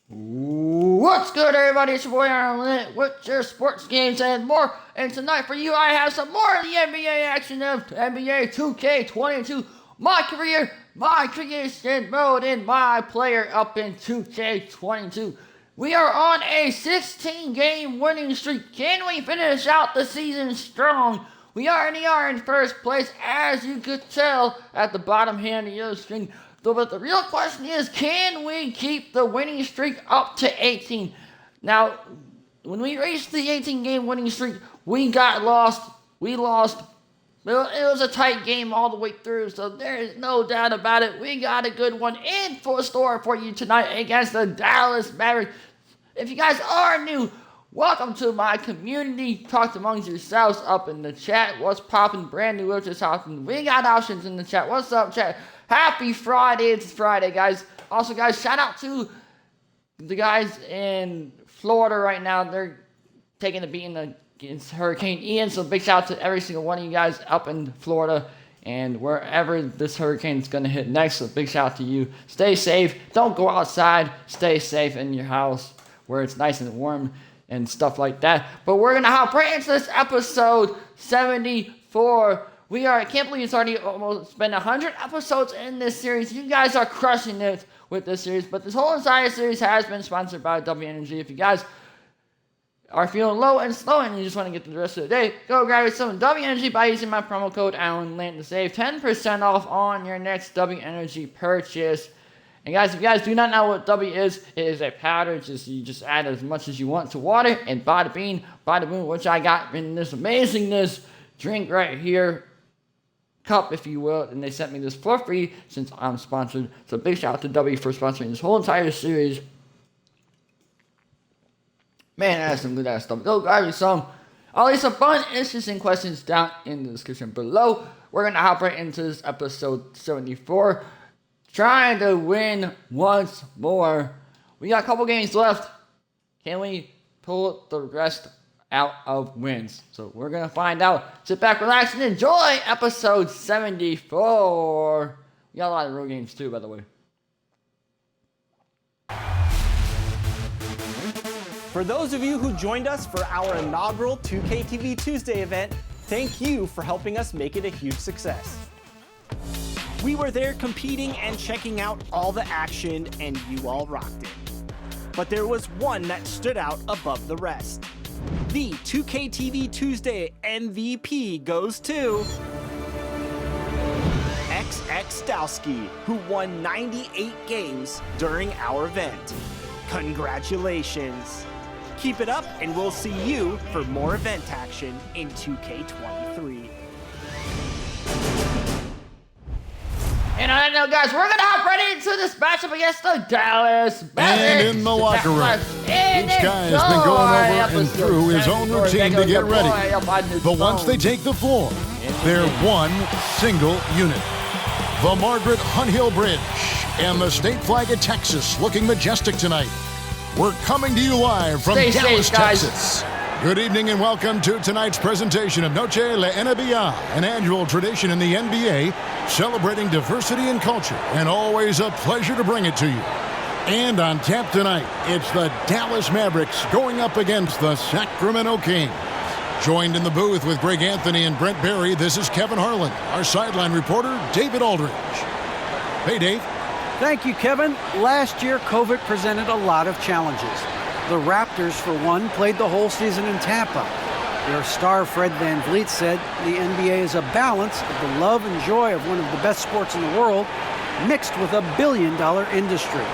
What's good, everybody? It's your boy Aaron Lynn with your sports games and more. And tonight for you, I have some more of the NBA action of NBA2K22. My career, my creation mode, and my player up in 2K22. We are on a 16-game winning streak. Can we finish out the season strong? We already are in first place, as you could tell at the bottom hand of your screen. But the real question is, can we keep the winning streak up to 18? Now, when we reached the 18-game winning streak, we got lost. We lost. It was a tight game all the way through, so there is no doubt about it. We got a good one in for store for you tonight against the Dallas Mavericks. If you guys are new, welcome to my community. Talk amongst yourselves up in the chat. What's popping? Brand new, what's happening? We got options in the chat. What's up, chat? Happy Friday. It's Friday, guys. Also, guys, shout out to the guys in Florida right now. They're taking a beating against Hurricane Ian. So big shout out to every single one of you guys up in Florida and wherever this hurricane is going to hit next. So big shout out to you. Stay safe. Don't go outside. Stay safe in your house where it's nice and warm and stuff like that. But we're going to hop right into this episode 74. I can't believe it's already almost been 100 episodes in this series. You guys are crushing it with this series. But this whole entire series has been sponsored by W Energy. If you guys are feeling low and slow and you just want to get through the rest of the day, go grab some W Energy by using my promo code AllenLand to save 10% off on your next W Energy purchase. And guys, if you guys do not know what W is, it is a powder. You just add as much as you want to water, and bada bing, bada boom, which I got in this amazingness drink right here. Cup, if you will, and they sent me this for free since I'm sponsored. So big shout out to W for sponsoring this whole entire series. Man, that's some good ass stuff. Go grab you some. I'll leave some fun, interesting questions down in the description below. We're gonna hop right into this episode 74. Trying to win once more. We got a couple games left. Can we pull the rest out of wins? So we're gonna find out. Sit back, relax, and enjoy episode 74. We got a lot of road games too, by the way. For those of you who joined us for our inaugural 2KTV Tuesday event, thank you for helping us make it a huge success. We were there competing and checking out all the action, and you all rocked it. But there was one that stood out above the rest. The 2KTV Tuesday MVP goes to XX Dowski, who won 98 games during our event. Congratulations! Keep it up, and we'll see you for more event action in 2K23. And I know, guys, we're gonna hop right into this matchup against the Dallas Mavericks. And in the locker room, each guy has been going over and through his own routine to get ready. But once they take the floor, they're one single unit. The Margaret Hunt Hill Bridge and the state flag of Texas looking majestic tonight. We're coming to you live from Dallas, Texas. Good evening and welcome to tonight's presentation of Noche La NBA, an annual tradition in the NBA celebrating diversity and culture, and always a pleasure to bring it to you. And on tap tonight, it's the Dallas Mavericks going up against the Sacramento Kings. Joined in the booth with Greg Anthony and Brent Barry, this is Kevin Harlan, our sideline reporter, David Aldridge. Hey, Dave. Thank you, Kevin. Last year, COVID presented a lot of challenges. The Raptors, for one, played the whole season in Tampa. Their star Fred VanVleet said the NBA is a balance of the love and joy of one of the best sports in the world mixed with a billion-dollar industry.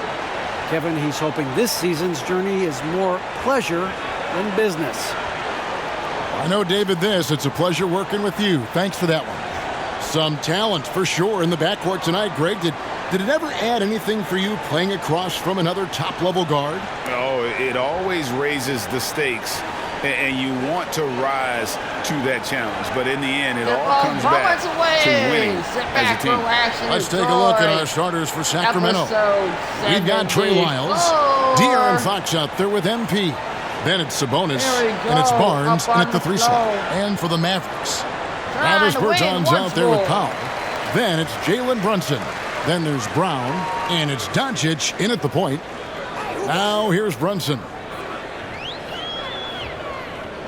Kevin, he's hoping this season's journey is more pleasure than business. I know, David, it's a pleasure working with you. Thanks for that one. Some talent for sure in the backcourt tonight. Greg, did it ever add anything for you playing across from another top-level guard? Oh, it always raises the stakes, and you want to rise to that challenge. But in the end, it all comes back to winning as a team. Let's take a look at our starters for Sacramento. We've got Trey Lyles, De'Aaron Fox out there with MP. Then it's Sabonis, and it's Barnes, and at the 3 slot. And for the Mavericks, Travis Bertans out there with Powell. Then it's Jalen Brunson. Then there's Brown, and it's Doncic in at the point. Now here's Brunson.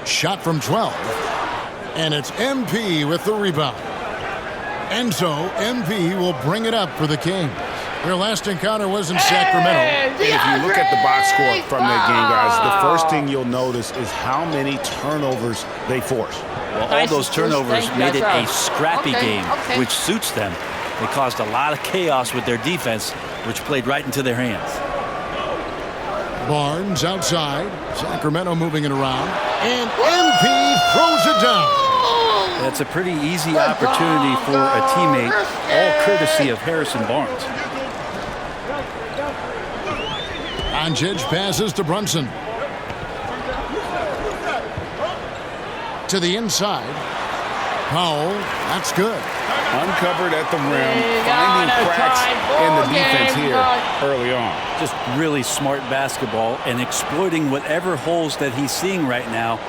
Shot from 12. And it's MP with the rebound. And so MP will bring it up for the Kings. Their last encounter was in Sacramento. And if you look at the box score from that game, guys, the first thing you'll notice is how many turnovers they force. Well, all those turnovers made it a scrappy game, which suits them. They caused a lot of chaos with their defense, which played right into their hands. Barnes outside. Sacramento moving it around. And MP throws it down. That's a pretty easy opportunity for a teammate, all courtesy of Harrison Barnes. Doncic passes to Brunson. To the inside. Powell, that's good. Uncovered at the rim, finding cracks in the defense here early on. Just really smart basketball and exploiting whatever holes that he's seeing right now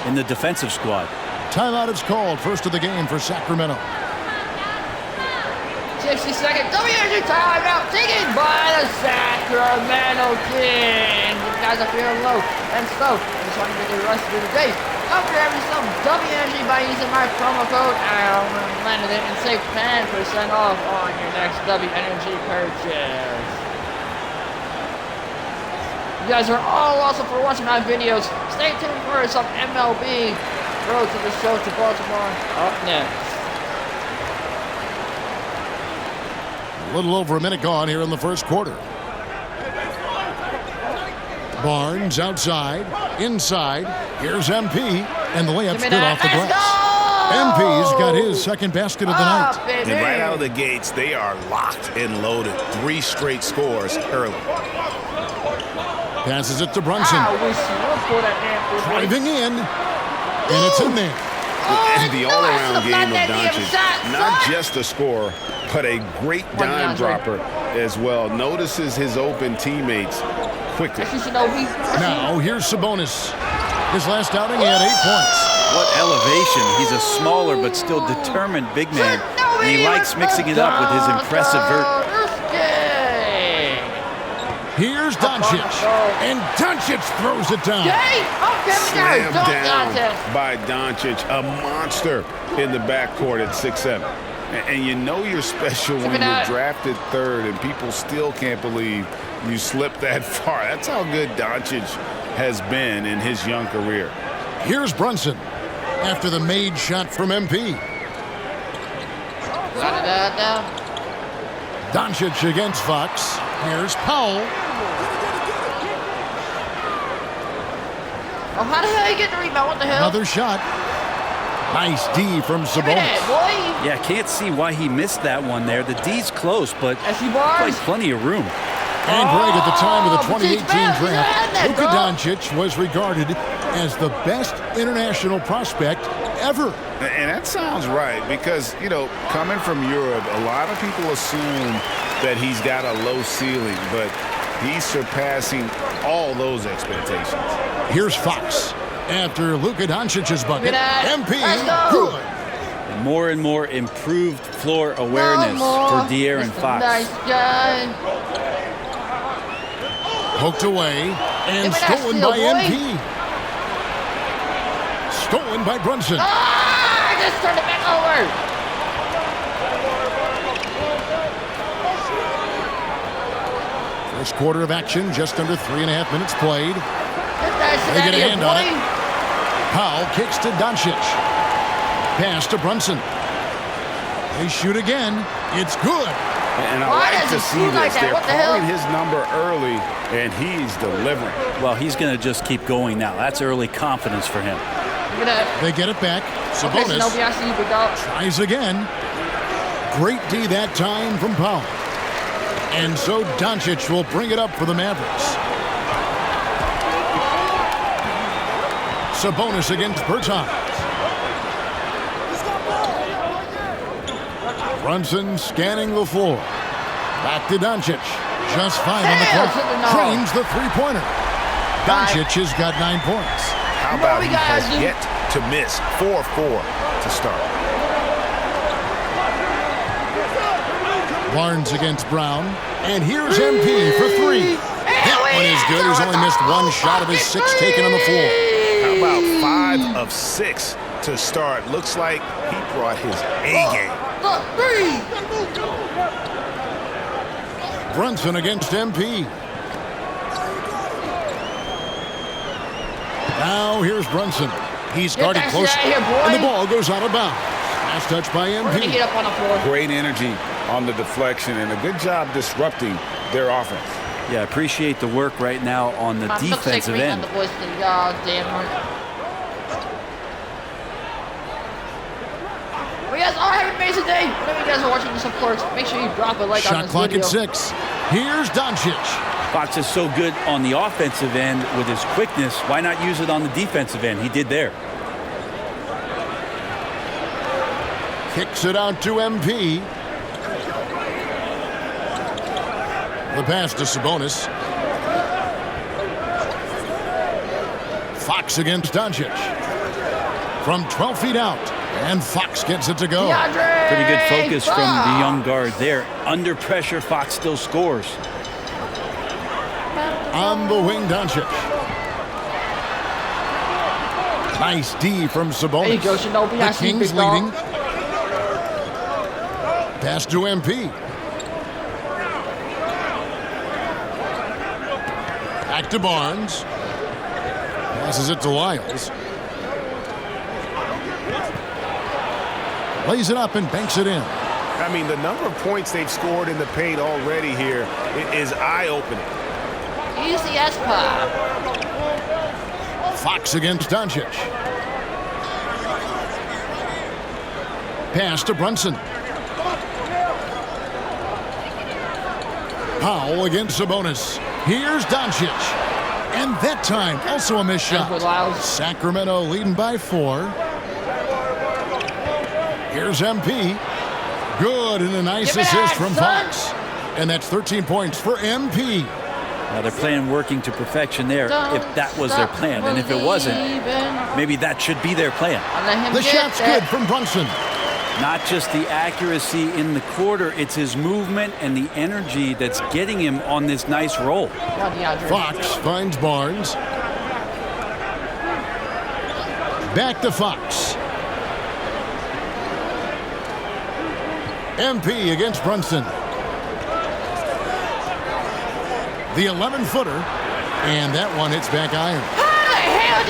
in the defensive squad. Timeout is called. First of the game for Sacramento. 60-second WNG timeout taken by the Sacramento Kings. You guys are feeling low and slow. I just want to get the rest of the day. Come grab me some WNG by using my promo code Landed and save 10% off on your next WNG purchase. You guys are all awesome for watching my videos. Stay tuned for some MLB Road to the Show to Baltimore up next. A little over a minute gone here in the first quarter. Barnes outside, inside. Here's MP, and the layup's good off the glass. MP's got his second basket of the night. And right out of the gates, they are locked and loaded. 3 straight scores early. Passes it to Brunson. Driving in, and it's in there. And the all-around game of Doncic, not just a scorer, but a great dime dropper as well. Notices his open teammates quickly. Now here's Sabonis. His last outing, he had 8 points. What elevation. He's a smaller but still determined big man. And he likes mixing it up with his impressive vert. Here's Doncic. And Doncic throws it down. Slammed down by Doncic. A monster in the backcourt at 6'7". And you know you're special when you're drafted 3rd and people still can't believe you slipped that far. That's how good Doncic has been in his young career. Here's Brunson after the made shot from MP. Doncic against Fox. Here's Powell. Oh, how the hell you get the rebound? What the hell? Another shot. Nice D from Sabonis. Yeah, can't see why he missed that one there. The D's close, but quite plenty of room. And Greg, at the time of the 2018 draft, Luka Doncic was regarded as the best international prospect ever. And that sounds right because, you know, coming from Europe, a lot of people assume that he's got a low ceiling, but he's surpassing all those expectations. Here's Fox after Luka Doncic's bucket. MP, good. And more improved floor awareness for De'Aaron Fox. Nice guy. Poked away and stolen by MP. Stolen by Brunson. I just turned it back over. First quarter of action, just under 3.5 minutes played. They get a hand on it. Powell kicks to Doncic. Pass to Brunson. They shoot again. It's good. And I like to see this. They're calling his number early, and he's delivering. Well, he's going to just keep going now. That's early confidence for him. They get it back. Sabonis tries again. Great D that time from Powell. And so Doncic will bring it up for the Mavericks. Sabonis against Bertans. Brunson scanning the floor. Back to Doncic. Just 5 on the clock. Drains the three-pointer. Doncic has got 9 points. How about he has yet to miss 4-4 to start. Barnes against Brown. And here's MP for 3. That one is good. He's only missed one shot of his 6 taken on the floor. How about 5 of 6 to start? Looks like he brought his A game. Brunson against MP. Now here's Brunson. He's guarded close, and the ball goes out of bounds. Last touch by MP. Great energy on the deflection, and a good job disrupting their offense. Yeah, appreciate the work right now on the defensive end. Well, yes, all have an amazing day. Whenever you guys are watching this, of course, make sure you drop a like on this video. Shot clock at 6. Here's Doncic. Fox is so good on the offensive end with his quickness. Why not use it on the defensive end? He did there. Kicks it out to MP. The pass to Sabonis. Fox against Doncic. From 12 feet out. And Fox gets it to go. Pretty good focus from the young guard there. Under pressure, Fox still scores. On the wing, Doncic. Nice D from Sabonis. There you go, Shinobi. The Kings leading. Pass to MP. Back to Barnes. Passes it to Lyles. Lays it up and banks it in. I mean, the number of points they've scored in the paint already here is eye-opening. Easy as pie. Fox against Doncic. Pass to Brunson. Powell against Sabonis. Here's Doncic. And that time, also a missed shot. Sacramento leading by 4. Here's MP. Good, and a nice assist from Fox. And that's 13 points for MP. Now they're playing working to perfection there if that was their plan. And if it wasn't, maybe that should be their plan. The shot's good from Brunson. Not just the accuracy in the quarter, it's his movement and the energy that's getting him on this nice roll. Fox finds Barnes. Back to Fox. MP against Brunson. The 11-footer. And that one hits back iron.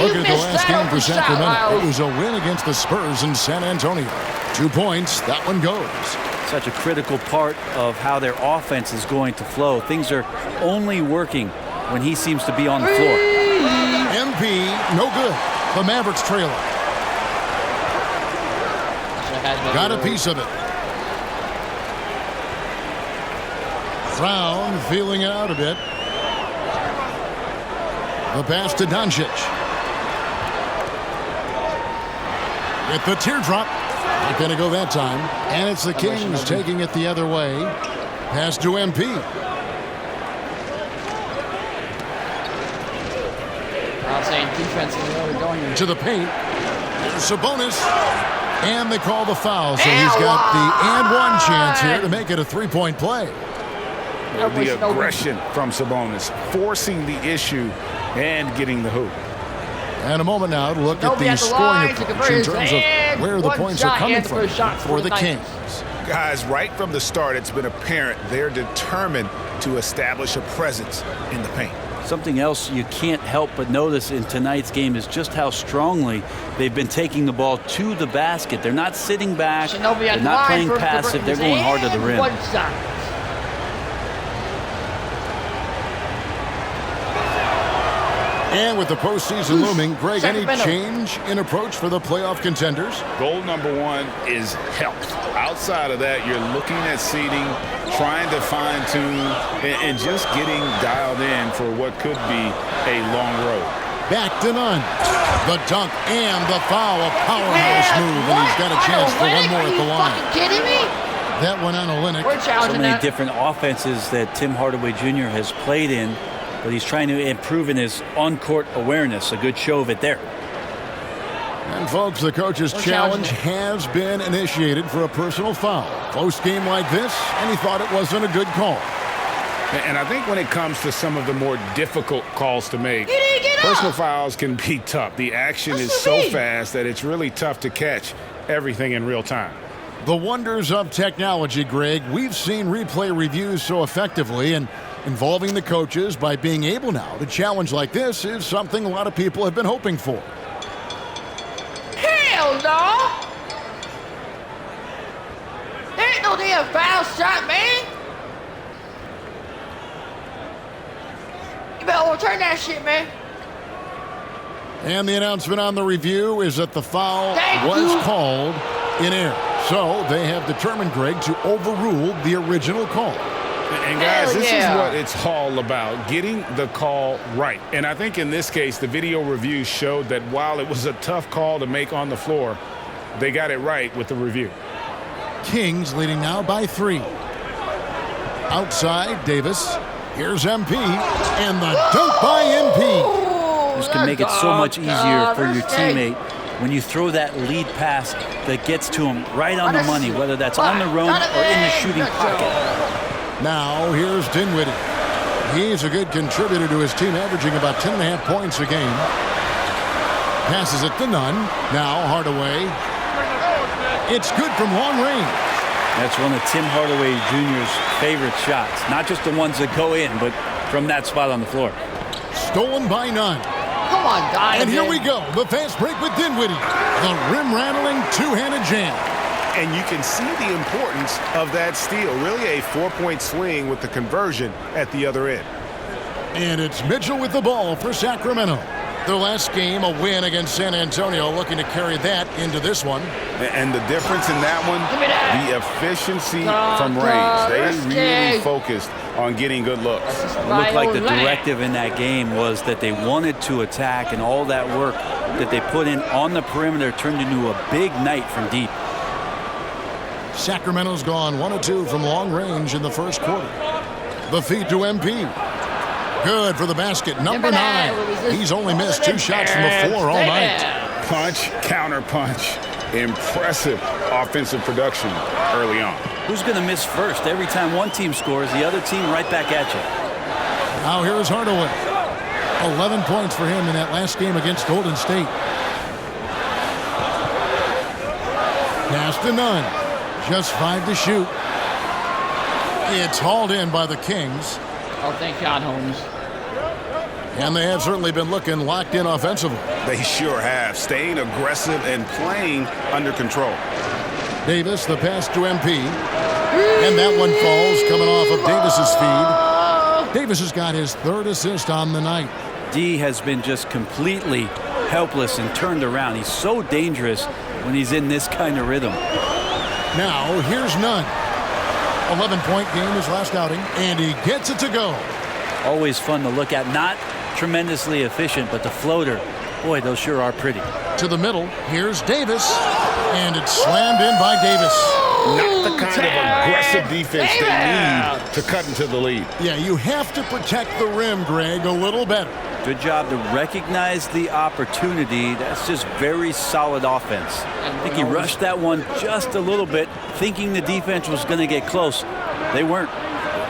Look at the last game for Sacramento. It was a win against the Spurs in San Antonio. 2 points. That one goes. Such a critical part of how their offense is going to flow. Things are only working when he seems to be on the floor. MP, no good. The Mavericks trailer. Got a piece of it. Brown feeling it out a bit. The pass to Doncic. With the teardrop. Not going to go that time. And it's the Kings taking it the other way. Pass to MP. I'm saying defense is where we're going. To the paint. There's Sabonis. And they call the foul. So he's got the and one chance here to make it a 3-point play. The aggression from Sabonis, forcing the issue and getting the hoop. And a moment now to look at the scoring approach in terms of where the points are coming from for the Kings. Guys, right from the start, it's been apparent they're determined to establish a presence in the paint. Something else you can't help but notice in tonight's game is just how strongly they've been taking the ball to the basket. They're not sitting back. They're not playing passive. They're going hard to the rim. And with the postseason looming, Greg, any change in approach for the playoff contenders? Goal number 1 is health. Outside of that, you're looking at seeding, trying to fine-tune, and just getting dialed in for what could be a long road. Back to none. The dunk and the foul, a powerhouse move, and he's got a chance for one more at the line. Kidding me? That one on Olynyk. So many different offenses that Tim Hardaway Jr. has played in, but he's trying to improve in his on-court awareness. A good show of it there. And folks, the coach's challenge has been initiated for a personal foul. Close game like this, and he thought it wasn't a good call. And I think when it comes to some of the more difficult calls to make, personal fouls can be tough. The action is so fast that it's really tough to catch everything in real time. The wonders of technology, Greg. We've seen replay reviews so effectively, and involving the coaches by being able now to challenge like this is something a lot of people have been hoping for. Hell no! Ain't no damn foul shot, man! You better overturn that shit, man. And the announcement on the review is that the foul was called in air. So they have determined, Greg, to overrule the original call. And guys, this is what it's all about, getting the call right. And I think in this case, the video review showed that while it was a tough call to make on the floor, they got it right with the review. Kings leading now by 3. Outside, Davis. Here's MP, and the dunk by MP. This can make it so much easier for your teammate when you throw that lead pass that gets to him right on the money, whether that's on the run or in the shooting pocket. Now here's Dinwiddie. He's a good contributor to his team, averaging about 10.5 points a game. Passes it to Nunn. Now Hardaway. It's good from long range. That's one of Tim Hardaway Jr.'s favorite shots. Not just the ones that go in, but from that spot on the floor. Stolen by Nunn. Come on, Donovan. And here we go. The fast break with Dinwiddie. The rim-rattling two-handed jam. And you can see the importance of that steal. Really a 4-point swing with the conversion at the other end. And it's Mitchell with the ball for Sacramento. Their last game, a win against San Antonio, looking to carry that into this one. And the difference in that one, the efficiency from range. They really focused on getting good looks. It looked like the directive in that game was that they wanted to attack, and all that work that they put in on the perimeter turned into a big night from deep. Sacramento's gone 1 of 2 from long range in the first quarter. The feed to MP. Good for the basket. Number 9. He's only missed 2 shots from the floor all night. Punch, counter punch. Impressive offensive production early on. Who's going to miss first? Every time one team scores, the other team right back at you. Now here's Hardaway. 11 points for him in that last game against Golden State. Pass to Nunn. Just 5 to shoot. It's hauled in by the Kings. Oh, thank God, Holmes. And they have certainly been looking locked in offensively. They sure have. Staying aggressive and playing under control. Davis, the pass to MP. And that one falls coming off of Davis's feed. Davis has got his 3rd assist on the night. D has been just completely helpless and turned around. He's so dangerous when he's in this kind of rhythm. Now, here's Nunn. 11-point game his last outing, and he gets it to go. Always fun to look at. Not tremendously efficient, but the floater, boy, those sure are pretty. To the middle, here's Davis, and it's slammed in by Davis. Not the kind of aggressive defense they need to cut into the lead. Yeah, you have to protect the rim, Greg, a little better. Good job to recognize the opportunity. That's just very solid offense. I think he rushed that one just a little bit, thinking the defense was going to get close. They weren't.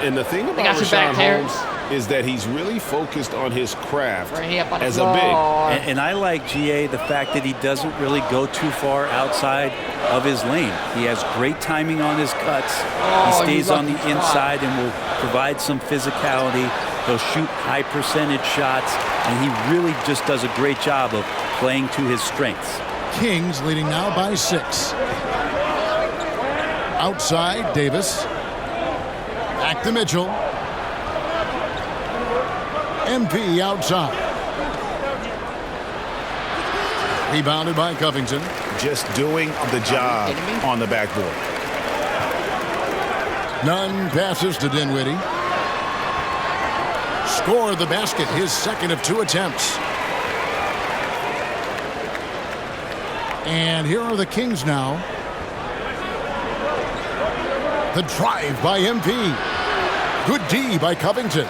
And the thing about Rashawn Holmes is that he's really focused on his craft as a big. And I like GA the fact that he doesn't really go too far outside of his lane. He has great timing on his cuts. He stays on the inside and will provide some physicality. He'll shoot high percentage shots, and he really just does a great job of playing to his strengths. Kings leading now by 6. Outside, Davis. Back to Mitchell. MP outside. Rebounded by Covington. Just doing the job on the backboard. Nunn passes to Dinwiddie. Scored the basket, his 2nd of 2 attempts. And here are the Kings now. The drive by MP. Good D by Covington.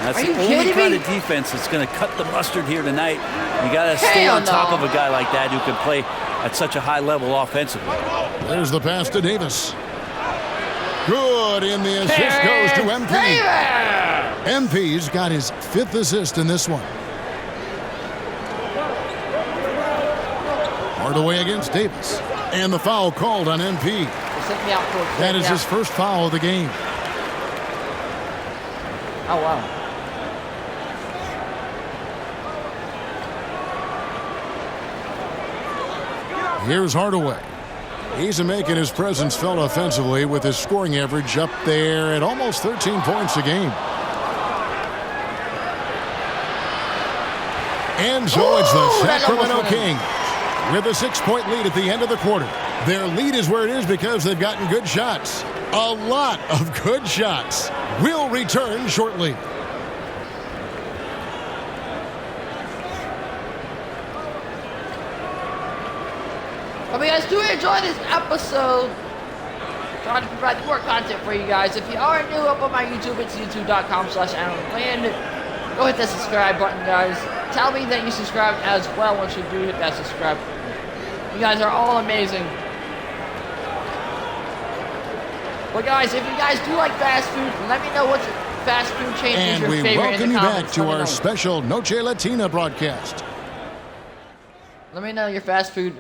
That's the only kind of defense that's going to cut the mustard here tonight. You got to stay on top of a guy like that who can play at such a high level offensively. There's the pass to Davis. Good, and the assist goes to MP. MP's got his 5th assist in this one. Hardaway against Davis. And the foul called on MP. That is his first foul of the game. Oh, wow. Here's Hardaway. He's making his presence felt offensively with his scoring average up there at almost 13 points a game. And so it's the Sacramento Kings with a 6-point lead at the end of the quarter. Their lead is where it is because they've gotten good shots. A lot of good shots. We'll return shortly. Hope you guys do enjoy this episode. Trying to provide more content for you guys. If you are new up on my YouTube, it's youtube.com/AlanLand. Go hit that subscribe button, guys. Tell me that you subscribed as well once you do hit that subscribe. You guys are all amazing. Well, guys, if you guys do like fast food, let me know what fast food chain is your favorite in the comments. And we welcome you back to our special Noche Latina broadcast. Let me know your fast food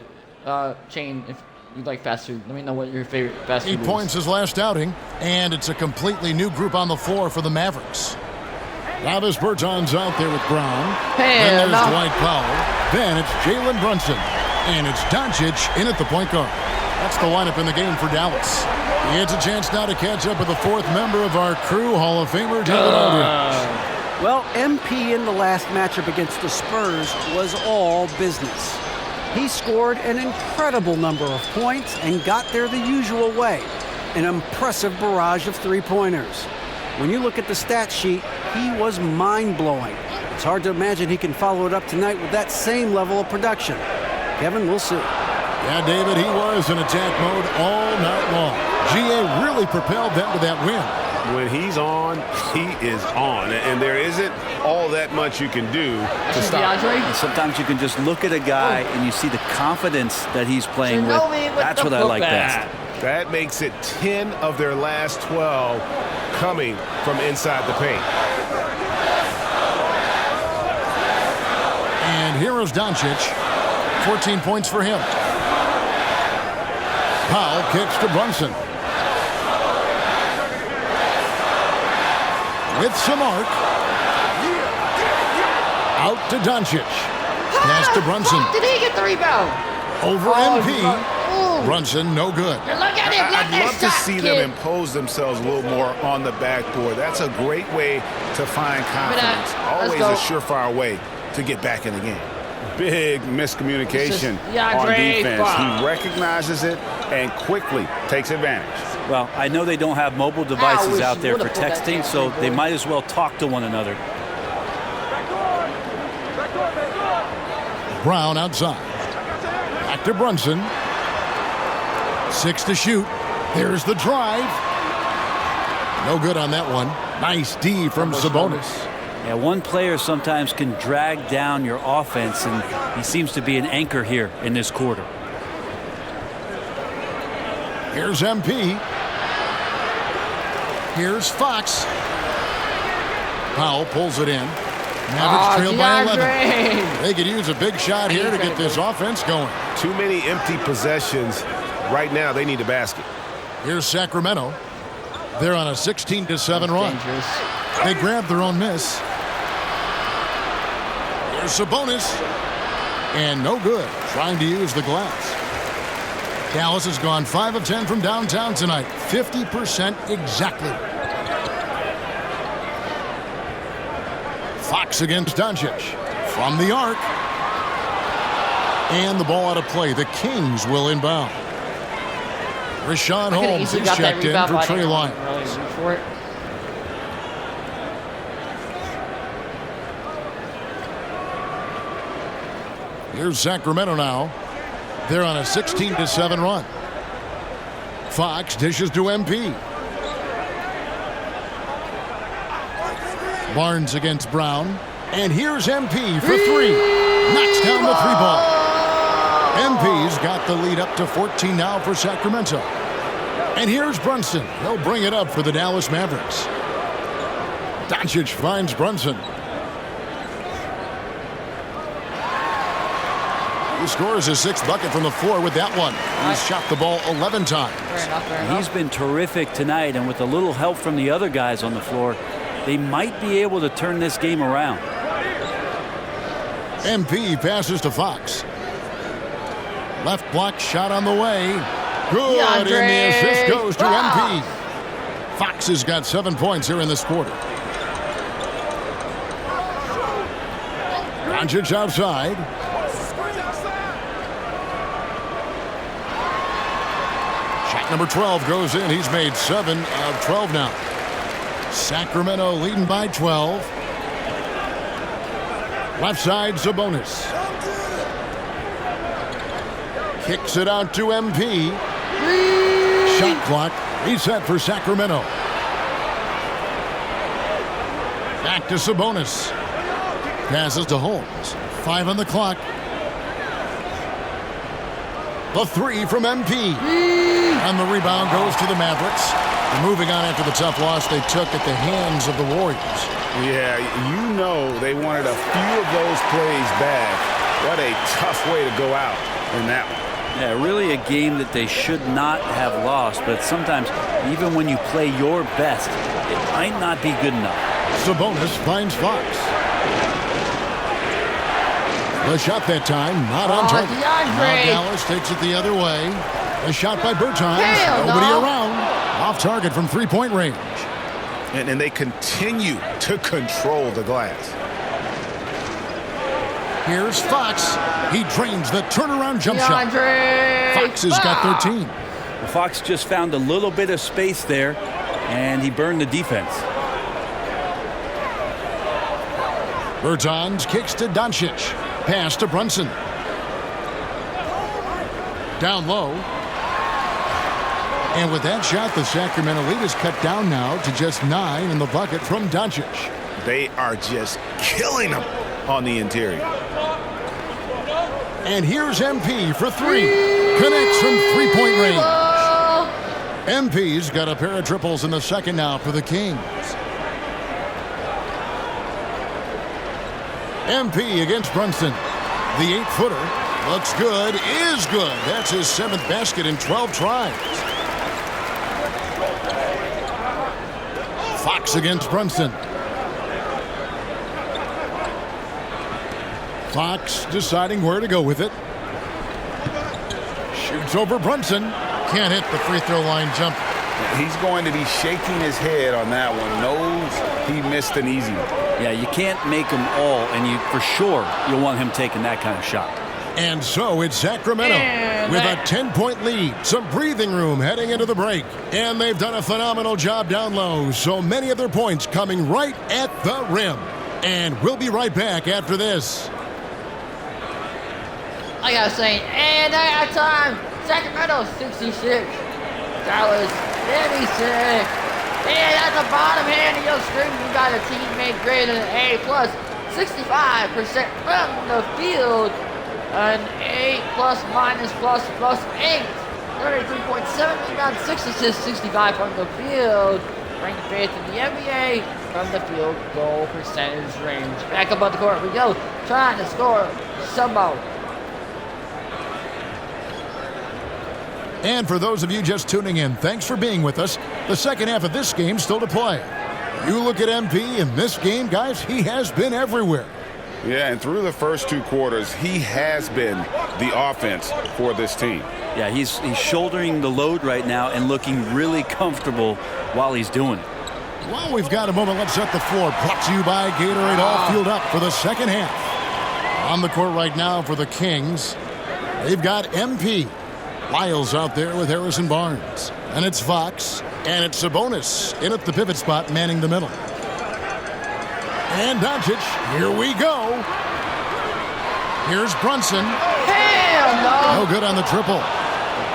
chain if you like fast food. Let me know what your favorite fast food is. 8 points his last outing, and it's a completely new group on the floor for the Mavericks. Travis Berton's out there with Brown. Then there's Dwight Powell. Then it's Jalen Brunson. And it's Doncic in at the point guard. That's the lineup in the game for Dallas. It's a chance now to catch up with the 4th member of our crew, Hall of Famer David Aldridge. Well, MP in the last matchup against the Spurs was all business. He scored an incredible number of points and got there the usual way. An impressive barrage of three-pointers. When you look at the stat sheet, he was mind-blowing. It's hard to imagine he can follow it up tonight with that same level of production. Kevin, we'll see. Yeah, David, he was in attack mode all night long. GA really propelled them to that win. When he's on, he is on. And there isn't all that much you can do to stop him. And sometimes you can just look at a guy and you see the confidence that he's playing with. That's what I like best. That makes it 10 of their last 12 coming from inside the paint. And here is Doncic. 14 points for him. Powell kicks to Brunson. With some arc. Out to Doncic. Pass to Brunson. Did he get the rebound? Over MP. Brunson, no good. I'd love to see them impose themselves a little more on the backboard. That's a great way to find confidence. Always a surefire way to get back in the game. Big miscommunication on defense. He recognizes it and quickly takes advantage. Well, I know they don't have mobile devices out there for texting, so they might as well talk to one another. Brown outside. Back to Brunson. 6 to shoot. There's the drive. No good on that one. Nice D from Sabonis. Yeah, one player sometimes can drag down your offense, and he seems to be an anchor here in this quarter. Here's MP. Here's Fox. Powell pulls it in. Mavericks trail by 11. They could use a big shot here to get this offense going. Too many empty possessions. Right now, they need a basket. Here's Sacramento. They're on a 16-7 run. They grab their own miss. Here's Sabonis. And no good. Trying to use the glass. Dallas has gone 5 of 10 from downtown tonight. 50% exactly. Fox against Doncic. From the arc. And the ball out of play. The Kings will inbound. Rashawn Holmes is checked in for Trey Lyons. Here's Sacramento now. They're on a 16-7 run. Fox dishes to MP. Barnes against Brown. And here's MP for 3. Knocks down the 3-ball. MP's got the lead up to 14 now for Doncic finds Brunson. He scores his 6th bucket from the floor with that one. He's shot the ball 11 times. Fair enough. He's been terrific tonight, and with a little help from the other guys on the floor, they might be able to turn this game around. MP passes to Fox. Left block shot on the way. Good, and the assist goes to MP. Fox has got 7 points here in this quarter. Doncic outside. Shot number 12 goes in. He's made 7 of 12 now. Sacramento leading by 12. Left side, Sabonis. Kicks it out to MP. Shot clock reset for Sacramento. Back to Sabonis. Passes to Holmes. 5 on the clock. The 3 from MP. And the rebound goes to the Mavericks. And moving on after the tough loss they took at the hands of the Warriors. Yeah, you know they wanted a few of those plays back. What a tough way to go out in that one. Yeah, really a game that they should not have lost, but sometimes even when you play your best, it might not be good enough. Sabonis finds Fox. The shot that time, not on target. Now Dallas takes it the other way. A shot by Bertans. Nobody around. Off target from three-point range. And they continue to control the glass. Here's Fox. He drains the turnaround jump shot. Fox has got 13. Well, Fox just found a little bit of space there, and he burned the defense. Bertans kicks to Doncic. Pass to Brunson. Down low. And with that shot, the Sacramento lead is cut down now to just 9 in the bucket from Doncic. They are just killing them on the interior. And here's MP for 3. Connects from three-point range. MP's got a pair of triples in the second now for the Kings. MP against Brunson. The 8-footer looks good, is good. That's his 7th basket in 12 tries. Fox against Brunson. Fox deciding where to go with it. Shoots over Brunson. Can't hit the free throw line jump. He's going to be shaking his head on that one. Knows he missed an easy one. Yeah, you can't make them all, and you for sure you'll want him taking that kind of shot. And so it's Sacramento with a 10-point lead. Some breathing room heading into the break. And they've done a phenomenal job down low. So many of their points coming right at the rim. And we'll be right back after this. I gotta say, and at time, Sacramento 66, Dallas 86. And at the bottom hand of your screen, you got a teammate greater than A+, 65% from the field. An A+, minus, plus, plus 8. 33.7 rebounds, 6 assists, 65 from the field. Ranked 5th in the NBA from the field goal percentage range. Back up on the court we go, trying to score some more. And for those of you just tuning in, thanks for being with us. The second half of this game still to play. You look at MP in this game, guys, he has been everywhere. Yeah, and through the first 2 quarters, he has been the offense for this team. Yeah, he's shouldering the load right now and looking really comfortable while he's doing it. Well, we've got a moment. Let's set the floor. Brought to you by Gatorade All Fueled Up for the second half. On the court right now for the Kings, they've got MP. Lyles out there with Harrison Barnes. And it's Fox. And it's Sabonis in at the pivot spot, manning the middle. And Doncic, here we go. Here's Brunson. Hell no! No good on the triple.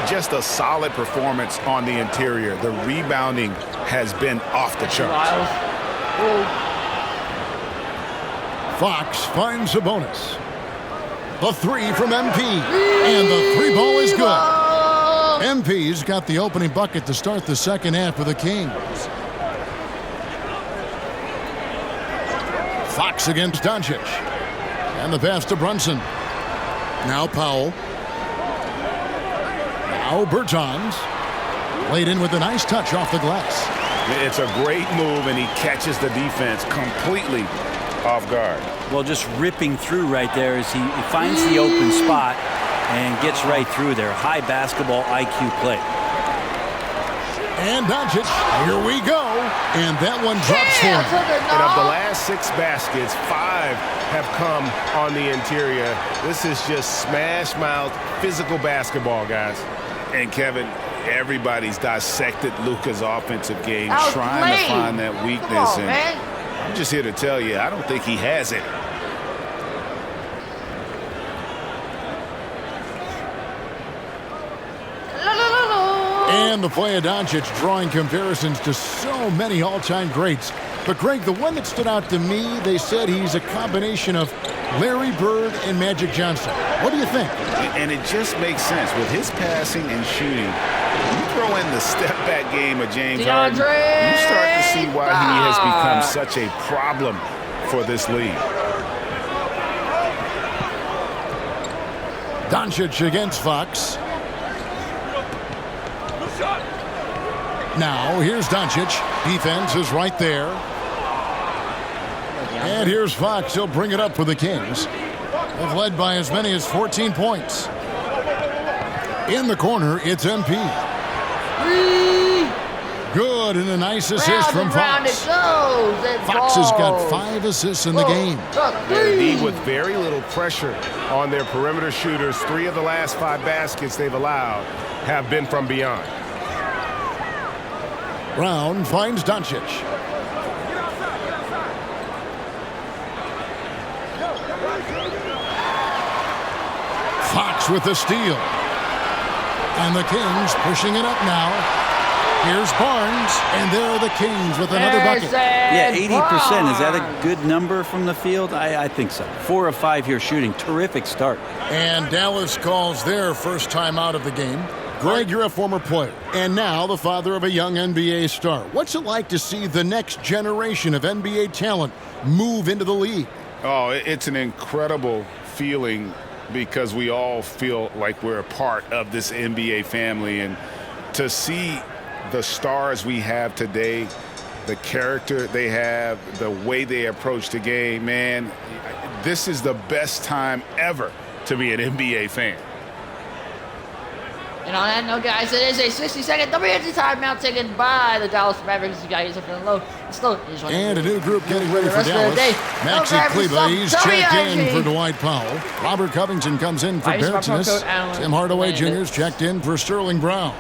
Just a solid performance on the interior. The rebounding has been off the charts. Fox finds Sabonis. The 3 from MP. And the 3 ball is good. MP's got the opening bucket to start the second half for the Kings. Fox against Doncic. And the pass to Brunson. Now Powell. Now Bertans. Laid in with a nice touch off the glass. It's a great move, and he catches the defense completely off guard. Well, just ripping through right there as he finds the open spot and gets right through there. High basketball IQ play. And Doncic, here we go. And that one drops for him. And of the last 6 baskets, 5 have come on the interior. This is just smash mouth physical basketball, guys. And Kevin, everybody's dissected Luka's offensive game, trying to find that weakness. Come on, man. I'm just here to tell you, I don't think he has it. And the play of Doncic drawing comparisons to so many all-time greats. But, Greg, the one that stood out to me, they said he's a combination of Larry Bird and Magic Johnson. What do you think? And it just makes sense. With his passing and shooting, you throw in the step-back game of James Harden, you start to see why he has become such a problem for this league. Doncic against Fox. Now, here's Doncic. Defense is right there. And here's Fox. He'll bring it up for the Kings. They've led by as many as 14 points. In the corner, it's MP. Good, and a nice assist from Fox. Fox has got 5 assists in the game. They're deep with very little pressure on their perimeter shooters. 3 of the last 5 baskets they've allowed have been from beyond. Brown finds Doncic. Fox with the steal. And the Kings pushing it up now. Here's Barnes, and there are the Kings with another bucket. Yeah, 80%. Is that a good number from the field? I think so. 4 of 5 here shooting. Terrific start. And Dallas calls their first time out of the game. Greg, you're a former player, and now the father of a young NBA star. What's it like to see the next generation of NBA talent move into the league? Oh, it's an incredible feeling because we all feel like we're a part of this NBA family. And to see the stars we have today, the character they have, the way they approach the game, man, this is the best time ever to be an NBA fan. And on that note, guys, it is a 60-second WNBA timeout taken by the Dallas Mavericks. You guys up in low. And a new group getting ready for Dallas. Maxi Kleber, he's checked in for Dwight Powell. Robert Covington comes in for Bertans. Tim Hardaway Jr. is checked in for Sterling Brown.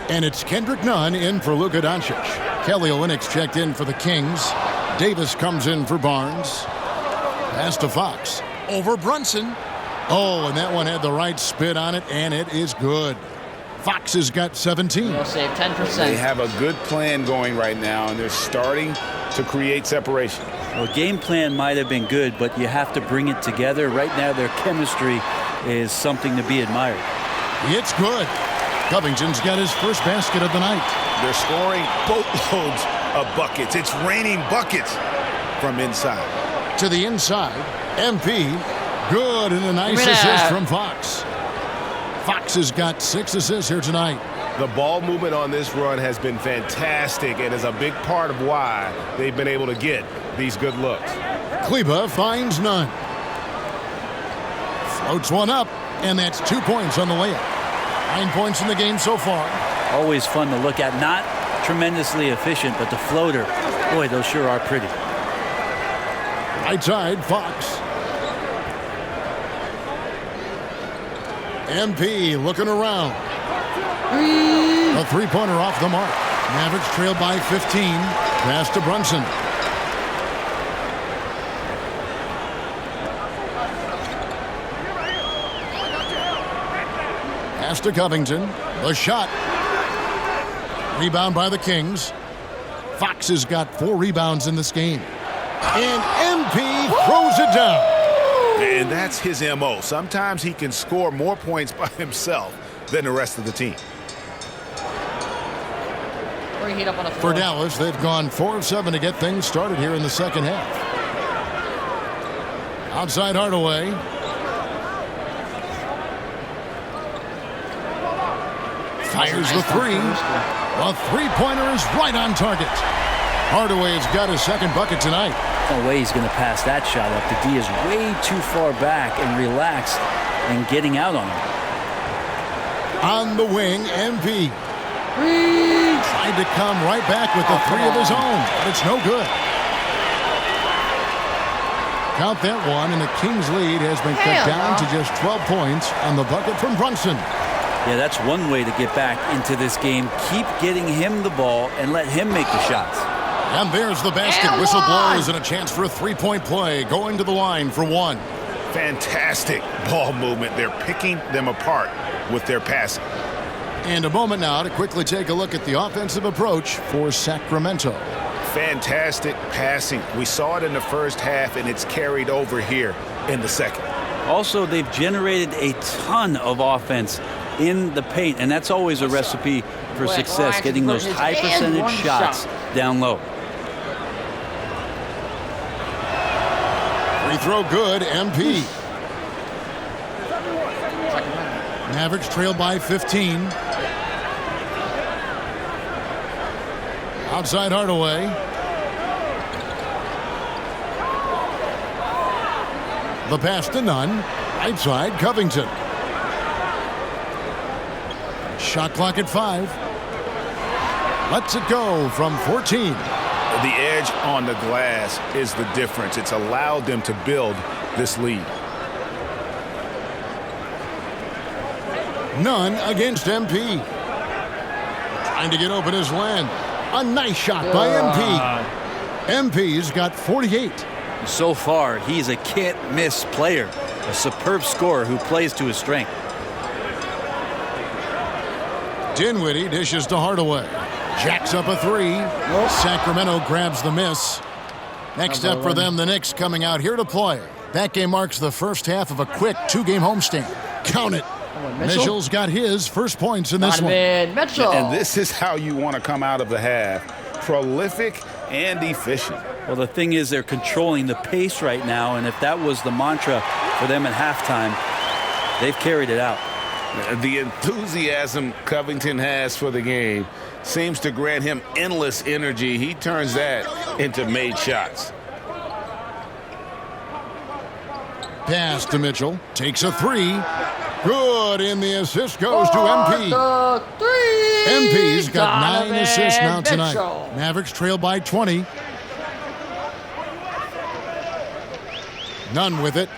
And it's Kendrick Nunn in for Luka Doncic. Kelly Olynyk's checked in for the Kings. Davis comes in for Barnes. Pass to Fox. Over Brunson. Oh, and that one had the right spin on it, and it is good. Fox has got 17. We'll save 10%. They have a good plan going right now, and they're starting to create separation. Well, game plan might have been good, but you have to bring it together. Right now, their chemistry is something to be admired. It's good. Covington's got his first basket of the night. They're scoring boatloads of buckets. It's raining buckets from inside. To the inside, MP. Good, and a nice assist from Fox. Fox has got 6 assists here tonight. The ball movement on this run has been fantastic and is a big part of why they've been able to get these good looks. Kleber finds Nunn. Floats one up, and that's 2 points on the layup. 9 points in the game so far. Always fun to look at. Not tremendously efficient, but the floater, boy, those sure are pretty. Right side, Fox. MP looking around. A three-pointer off the mark. Mavericks trail by 15. Pass to Brunson. Pass to Covington. The shot. Rebound by the Kings. Fox has got 4 rebounds in this game. And MP throws it down. And that's his MO. Sometimes he can score more points by himself than the rest of the team. Heat up on the For Dallas, they've gone 4 of 7 to get things started here in the second half. Outside Hardaway. Fires the three. A three-pointer is right on target. Hardaway's got his second bucket tonight. No way he's going to pass that shot up. The D is way too far back and relaxed and getting out on him. On the wing, MP. Tried to come right back with the three of his own, but it's no good. Count that one, and the Kings' lead has been cut down to just 12 points on the bucket from Brunson. Yeah, that's one way to get back into this game. Keep getting him the ball and let him make the shots. And there's the basket. Whistle blows and a chance for a three-point play. Going to the line for one. Fantastic ball movement. They're picking them apart with their passing. And a moment now to quickly take a look at the offensive approach for Sacramento. Fantastic passing. We saw it in the first half, and it's carried over here in the second. Also, they've generated a ton of offense in the paint, and that's always a recipe for success, getting those high percentage shots down low. Free throw good, MP. Mavericks trail by 15. Outside Hardaway. The pass to Nunn. Right side, Covington. Shot clock at 5. Lets it go from 14. The edge on the glass is the difference. It's allowed them to build this lead. Nunn against MP. Trying to get open his land. A nice shot by MP. MP's got 48. So far, he's a can't-miss player. A superb scorer who plays to his strength. Dinwiddie dishes to Hardaway. Jacks up a three. Sacramento grabs the miss. Next up for them, the Knicks coming out here to play. That game marks the first half of a quick two-game homestand. Count it. Mitchell's got his first points in this one. Mitchell. And this is how you want to come out of the half. Prolific and efficient. Well, the thing is, they're controlling the pace right now, and if that was the mantra for them at halftime, they've carried it out. The enthusiasm Covington has for the game seems to grant him endless energy. He turns that into made shots. Pass to Mitchell. Takes a three. Good, and the assist goes to MP. MP's got 9 assists now tonight. Mavericks trail by 20. Nunn with it.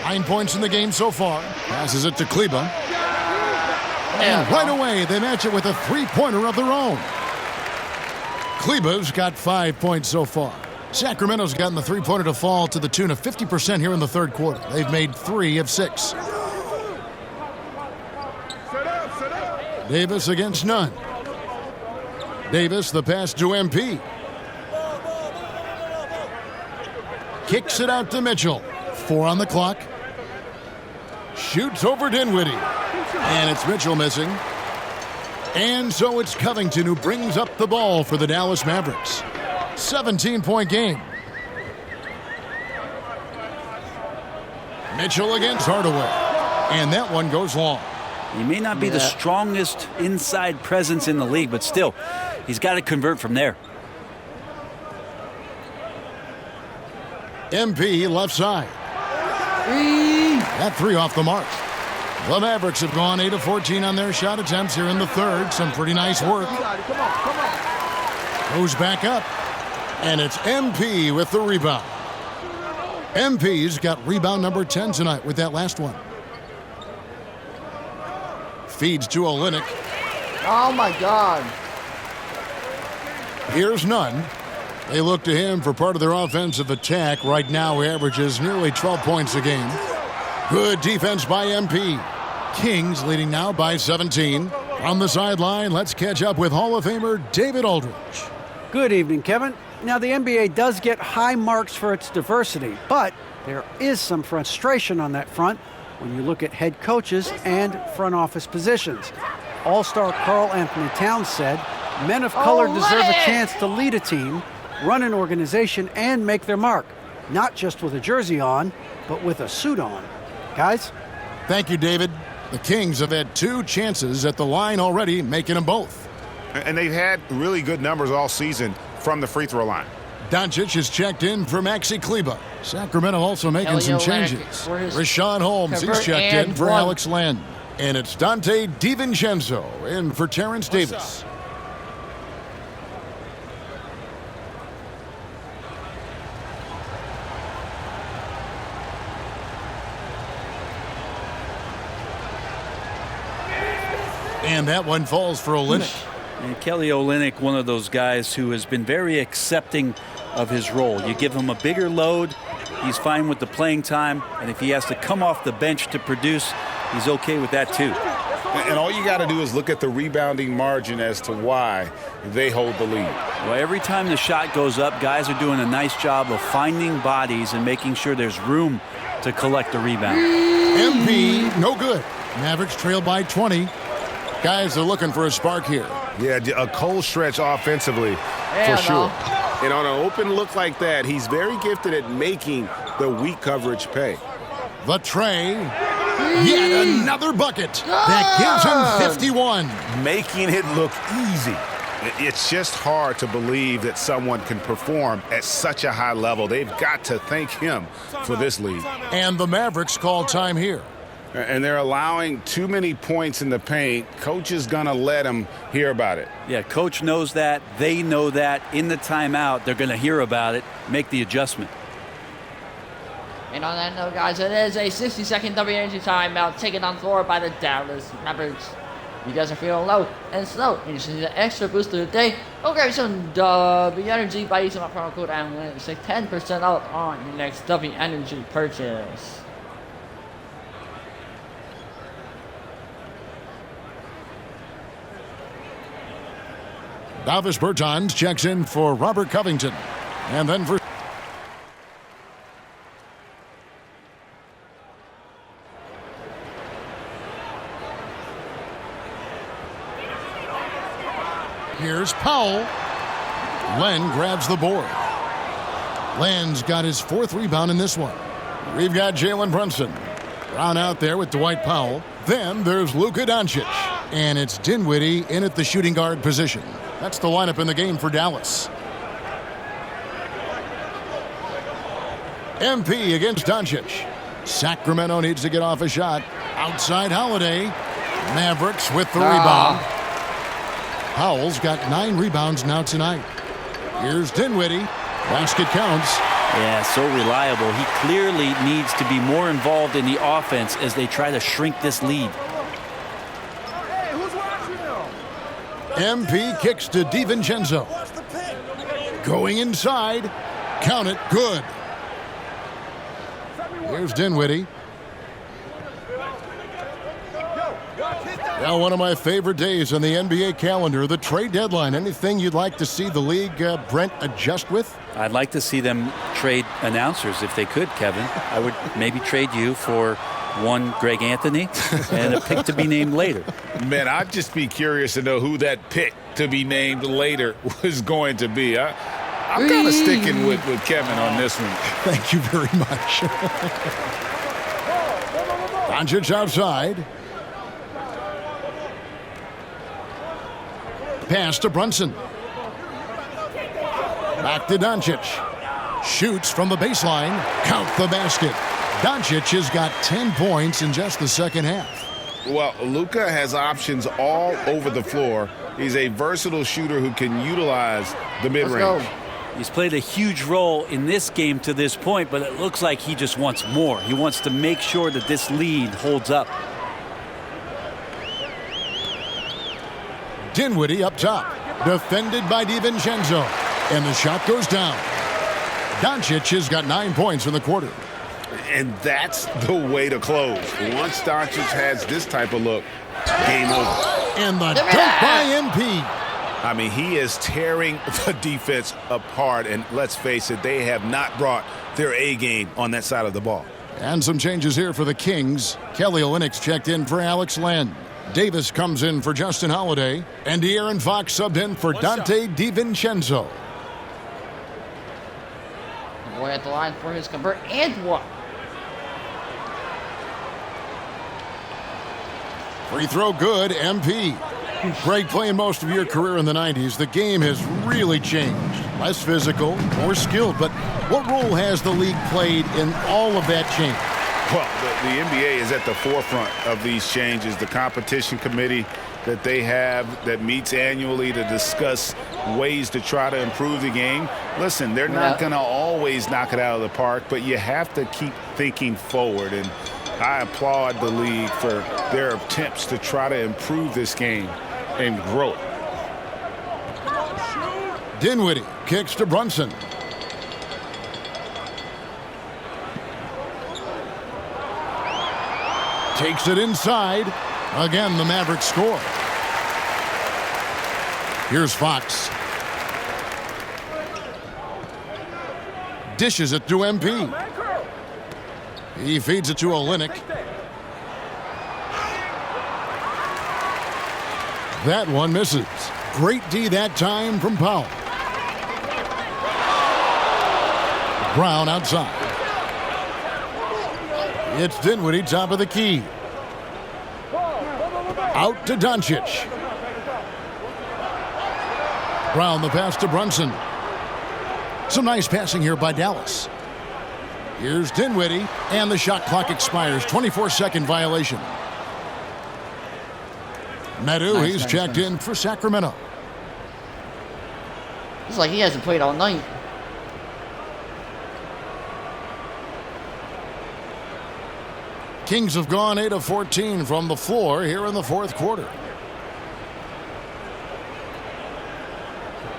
9 points in the game so far. Passes it to Kleba. And right away, they match it with a three-pointer of their own. Kleba's got 5 points so far. Sacramento's gotten the three-pointer to fall to the tune of 50% here in the third quarter. They've made 3 of 6. Davis against Nunn. Davis, the pass to MP. Kicks it out to Mitchell. 4 on the clock. Shoots over Dinwiddie. And it's Mitchell missing. And so it's Covington who brings up the ball for the Dallas Mavericks. 17-point game. Mitchell against Hardaway. And that one goes long. He may not be the strongest inside presence in the league, but still, he's got to convert from there. MP left side. That three off the mark. The Mavericks have gone 8 of 14 on their shot attempts here in the third. Some pretty nice work. Goes back up. And it's MP with the rebound. MP's got rebound number 10 tonight with that last one. Feeds to LLIKE. Oh, my God. Here's Nunn. They look to him for part of their offensive attack. Right now, he averages nearly 12 points a game. Good defense by MP. Kings leading now by 17. On the sideline, let's catch up with Hall of Famer David Aldridge. Good evening, Kevin. Now, the NBA does get high marks for its diversity, but there is some frustration on that front when you look at head coaches and front office positions. All-star Karl Anthony Towns said, men of color deserve a chance to lead a team, run an organization, and make their mark. not just with a jersey on, but with a suit on. Guys? Thank you, David. The Kings have had 2 chances at the line already, making them both. And they've had really good numbers all season from the free throw line. Doncic is checked in for Maxi Kleba. Sacramento also making some changes. Rashawn Holmes, he's checked in for Alex Len. And it's Dante DiVincenzo in for Terrence Davis. And that one falls for Olynyk. And Kelly Olynyk, one of those guys who has been very accepting of his role. You give him a bigger load, he's fine with the playing time. And if he has to come off the bench to produce, he's okay with that too. And all you got to do is look at the rebounding margin as to why they hold the lead. Well, every time the shot goes up, guys are doing a nice job of finding bodies and making sure there's room to collect the rebound. MP, no good. Mavericks trail by 20. Guys are looking for a spark here. Yeah, a cold stretch offensively, for sure. And on an open look like that, he's very gifted at making the weak coverage pay. The tray. Yet another bucket. That gives him 51. Making it look easy. It's just hard to believe that someone can perform at such a high level. They've got to thank him for this lead. And the Mavericks call time here. And they're allowing too many points in the paint. Coach is going to let them hear about it. Yeah, coach knows that. They know that. In the timeout, they're going to hear about it, make the adjustment. And on that note, guys, it is a 60-second W Energy timeout taken on the floor by the Dallas Mavericks. You guys are feeling low and slow, and you just need an extra boost of the day. Go grab some W Energy by using my promo code AMLINK. Save 10% off on your next W Energy purchase. Davis Bertans checks in for Robert Covington. And then for here's Powell. Len grabs the board. Len's got his 4th rebound in this one. We've got Jalen Brunson. Brown out there with Dwight Powell. Then there's Luka Doncic. And it's Dinwiddie in at the shooting guard position. That's the lineup in the game for Dallas. MP against Doncic. Sacramento needs to get off a shot. Outside Holiday. Mavericks with the rebound. Powell's got 9 rebounds now tonight. Here's Dinwiddie. Basket counts. Yeah, so reliable. He clearly needs to be more involved in the offense as they try to shrink this lead. MP kicks to DiVincenzo. Going inside. Count it. Good. Here's Dinwiddie. Now, one of my favorite days on the NBA calendar, the trade deadline. Anything you'd like to see the league, Brent, adjust with? I'd like to see them trade announcers if they could, Kevin. I would maybe trade you for one Greg Anthony and a pick to be named later. Man, I'd just be curious to know who that pick to be named later was going to be. I'm kind of sticking with Kevin on this one. Thank you very much. Doncic outside. Pass to Brunson. Back to Doncic. Shoots from the baseline. Count the basket. Doncic has got 10 points in just the second half. Well, Luka has options all over the floor. He's a versatile shooter who can utilize the mid-range. He's played a huge role in this game to this point, but it looks like he just wants more. He wants to make sure that this lead holds up. Dinwiddie up top. Defended by DiVincenzo. And the shot goes down. Doncic has got 9 points in the quarter. And that's the way to close. Once Doncic has this type of look, game over. And the dunk by MP. I mean, he is tearing the defense apart. And let's face it, they have not brought their A game on that side of the ball. And some changes here for the Kings. Kelly Olynyk's checked in for Alex Len. Davis comes in for Justin Holiday. And De'Aaron Fox subbed in for Dante DiVincenzo. Boy at the line for his convert and one. Free throw good, MP. Greg, playing most of your career in the 90s, the game has really changed. Less physical, more skilled, but what role has the league played in all of that change? Well, the NBA is at the forefront of these changes. The competition committee that they have that meets annually to discuss ways to try to improve the game. Listen, they're not going to always knock it out of the park, but you have to keep thinking forward. And I applaud the league for their attempts to try to improve this game and grow it. Dinwiddie kicks to Brunson. Takes it inside. Again, the Mavericks score. Here's Fox. Dishes it to MP. He feeds it to LLIKE. That one misses. Great D that time from Powell. Brown outside. It's Dinwiddie, top of the key. Out to Doncic. Brown the pass to Brunson. Some nice passing here by Dallas. Here's Dinwiddie, and the shot clock expires. 24-second violation. Meadow, he's checked in for Sacramento. It's like he hasn't played all night. Kings have gone 8 of 14 from the floor here in the fourth quarter.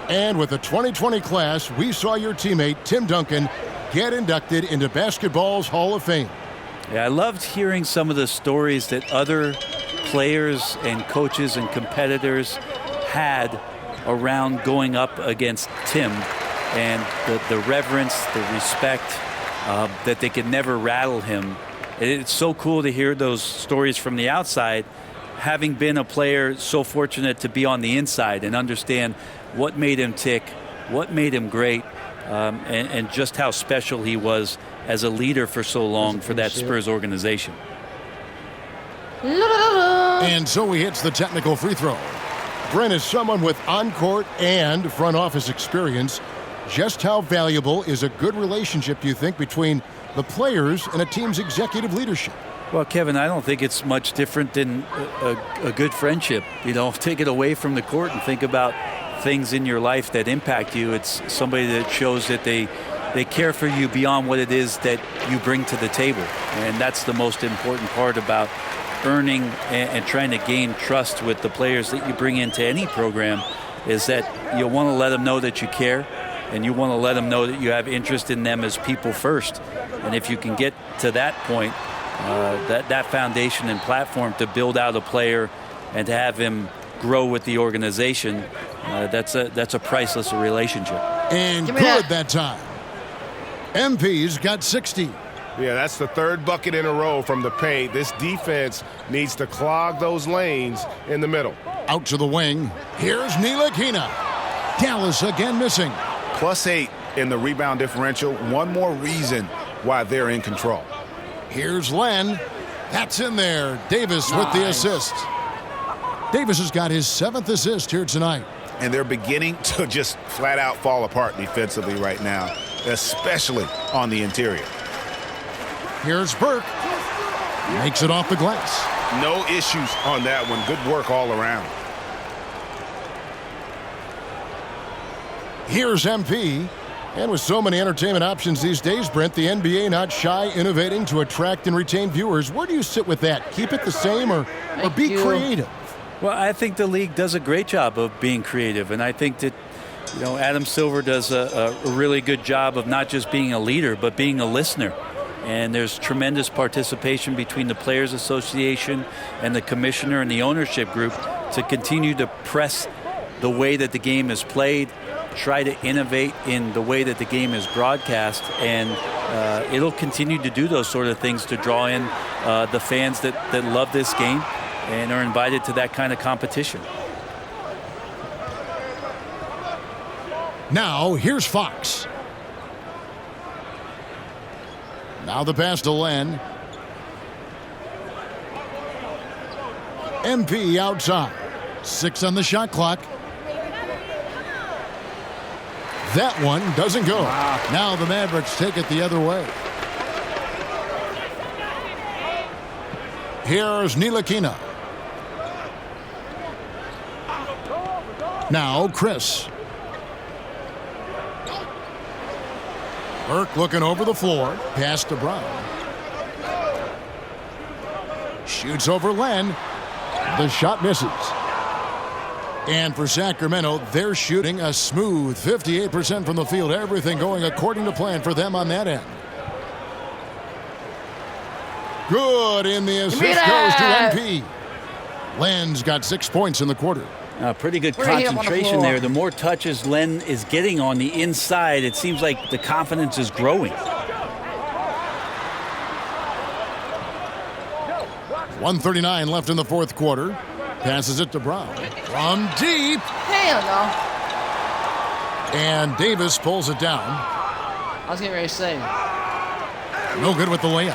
And with the 2020 class, we saw your teammate, Tim Duncan, get inducted into basketball's Hall of Fame. Yeah, I loved hearing some of the stories that other players and coaches and competitors had around going up against Tim, and the reverence, the respect, that they could never rattle him. It's so cool to hear those stories from the outside, having been a player so fortunate to be on the inside and understand what made him tick, what made him great, and just how special he was as a leader for so long for that Spurs organization. And so he hits the technical free throw. Brent, is someone with on-court and front office experience. Just how valuable is a good relationship, do you think, between the players and a team's executive leadership? Well, Kevin, I don't think it's much different than a good friendship. You know, take it away from the court and think about things in your life that impact you. It's somebody that shows that they care for you beyond what it is that you bring to the table. And that's the most important part about earning and trying to gain trust with the players that you bring into any program, is that you want to let them know that you care, and you want to let them know that you have interest in them as people first. And if you can get to that point, that foundation and platform to build out a player and to have him grow with the organization, that's a priceless relationship. And good that time. MP's got 60. Yeah, that's the third bucket in a row from the paint. This defense needs to clog those lanes in the middle. Out to the wing. Here's Ntilikina. Dallas again missing. +8 in the rebound differential. One more reason why they're in control. Here's Len. That's in there. Davis with the assist. Davis has got his 7th assist here tonight. And they're beginning to just flat out fall apart defensively right now, especially on the interior. Here's Burke. Makes it off the glass. No issues on that one. Good work all around. Here's MP. And with so many entertainment options these days, Brent, the NBA not shy innovating to attract and retain viewers. Where do you sit with that? Keep it the same or be creative? Well, I think the league does a great job of being creative, and I think that, you know, Adam Silver does a really good job of not just being a leader, but being a listener. And there's tremendous participation between the Players Association and the commissioner and the ownership group to continue to press the way that the game is played, try to innovate in the way that the game is broadcast, and it'll continue to do those sort of things to draw in the fans that love this game and are invited to that kind of competition. Now, here's Fox. Now the pass to Len. MP outside. 6 on the shot clock. That one doesn't go. Wow. Now the Mavericks take it the other way. Here's Ntilikina. Now Chris. Burke looking over the floor. Pass to Brown. Shoots over Len. The shot misses. And for Sacramento, they're shooting a smooth 58% from the field. Everything going according to plan for them on that end. Good, in the assist goes to MP. Len's got 6 points in the quarter. Pretty good concentration there. The more touches Len is getting on the inside, it seems like the confidence is growing. 1:39 left in the fourth quarter. Passes it to Brown. From deep. Hell no. And Davis pulls it down. I was getting ready to say. No good with the layup.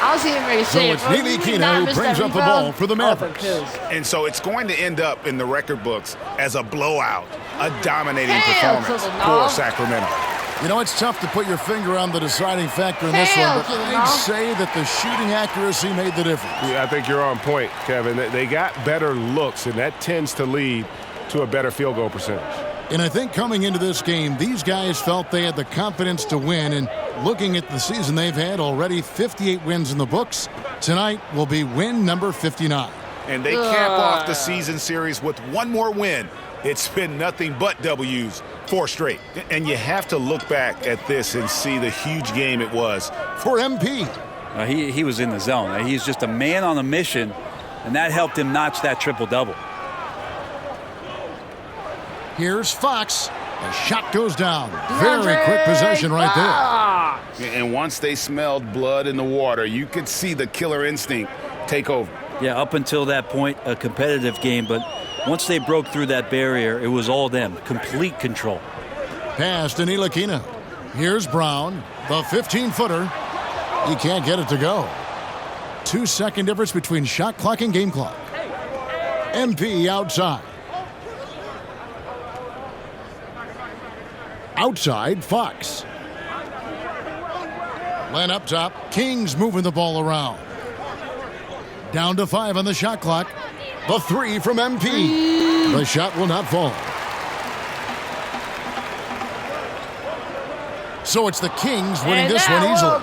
I was getting ready to say. So it's Ntilikina who brings up the ball for the Mavericks. And so it's going to end up in the record books as a blowout, a dominating performance for Sacramento. You know, it's tough to put your finger on the deciding factor in this one, but I'd say that the shooting accuracy made the difference. Yeah, I think you're on point, Kevin. They got better looks, and that tends to lead to a better field goal percentage. And I think coming into this game, these guys felt they had the confidence to win. And looking at the season they've had, already 58 wins in the books. Tonight will be win number 59. And they cap off the season series with one more win. It's been nothing but W's, 4 straight. And you have to look back at this and see the huge game it was for MP. He was in the zone. He's just a man on a mission, and that helped him notch that triple-double. Here's Fox. The shot goes down. Very quick possession right there. And once they smelled blood in the water, you could see the killer instinct take over. Yeah, up until that point, a competitive game, but once they broke through that barrier, it was all them. Complete control. Pass to Ntilikina. Here's Brown. The 15-footer. He can't get it to go. 2-second difference between shot clock and game clock. MP outside. Outside, Fox. Len up top. Kings moving the ball around. Down to 5 on the shot clock. The 3 from MP. The shot will not fall. So it's the Kings winning this one easily.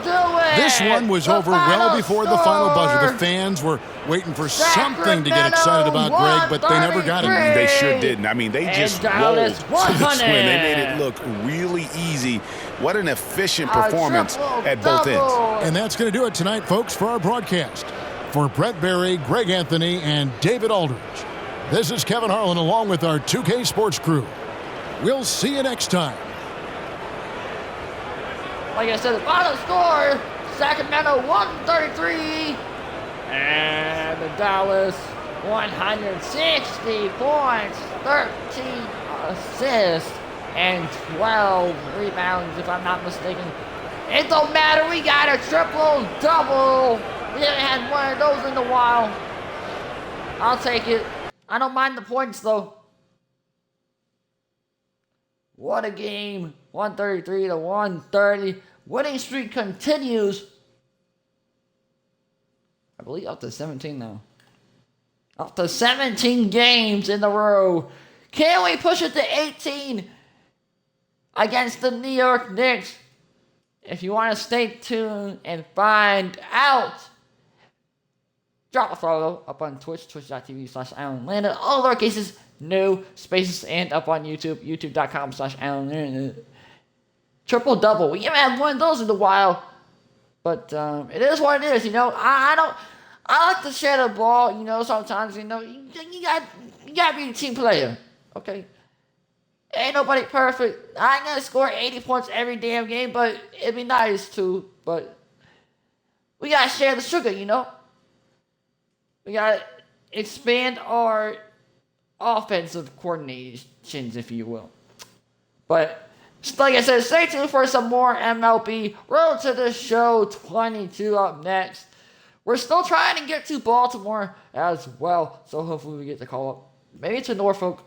This one was over well before the final buzzer. The fans were waiting for something to get excited about, Greg, but they never got it. They sure didn't. I mean, they just rolled to this win. They made it look really easy. What an efficient performance at both ends. And that's going to do it tonight, folks, for our broadcast. For Brett Berry, Greg Anthony, and David Aldridge, this is Kevin Harlan along with our 2K Sports crew. We'll see you next time. Like I said, the final score, Sacramento 133, and the Dallas 160 points, 13 assists, and 12 rebounds, if I'm not mistaken. It don't matter, we got a triple-double. We haven't had one of those in a while. I'll take it. I don't mind the points, though. What a game. 133 to 130. Winning streak continues. I believe up to 17 now. Up to 17 games in a row. Can we push it to 18 against the New York Knicks? If you want to stay tuned and find out, drop a follow up on Twitch, twitch.tv/AlanLandon. All of our cases, no spaces, and up on YouTube, youtube.com/AlanLandon. Triple-double. We haven't had one of those in a while, but it is what it is, you know. I like to share the ball, you know, sometimes, you know. You got to be a team player, okay? Ain't nobody perfect. I ain't going to score 80 points every damn game, but it'd be nice to, but we got to share the sugar, you know. We got to expand our offensive coordinations, if you will. But Just like I said, stay tuned for some more MLB. Road to the Show 22 up next. We're still trying to get to Baltimore as well, so hopefully we get to call up maybe to Norfolk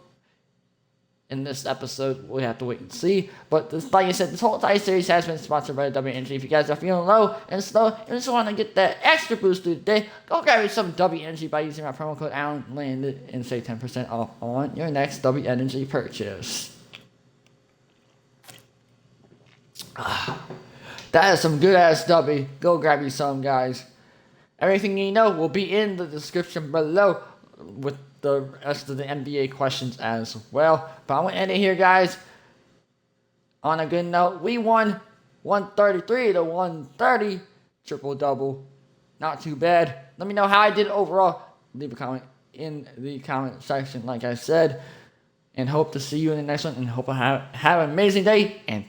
in this episode. We have to wait and see. But this, like I said, this whole entire series has been sponsored by WNG. If you guys are feeling low and slow and just want to get that extra boost through the day, go grab you some WNG by using my promo code ALANLANDED and save 10% off on your next WNG purchase. That is some good ass W. Go grab you some, guys. Everything you know will be in the description below with the rest of the NBA questions as well. But I'm going to end it here, guys. On a good note, we won 133 to 130. Triple-double. Not too bad. Let me know how I did overall. Leave a comment in the comment section, like I said. And hope to see you in the next one. And hope I have an amazing day. And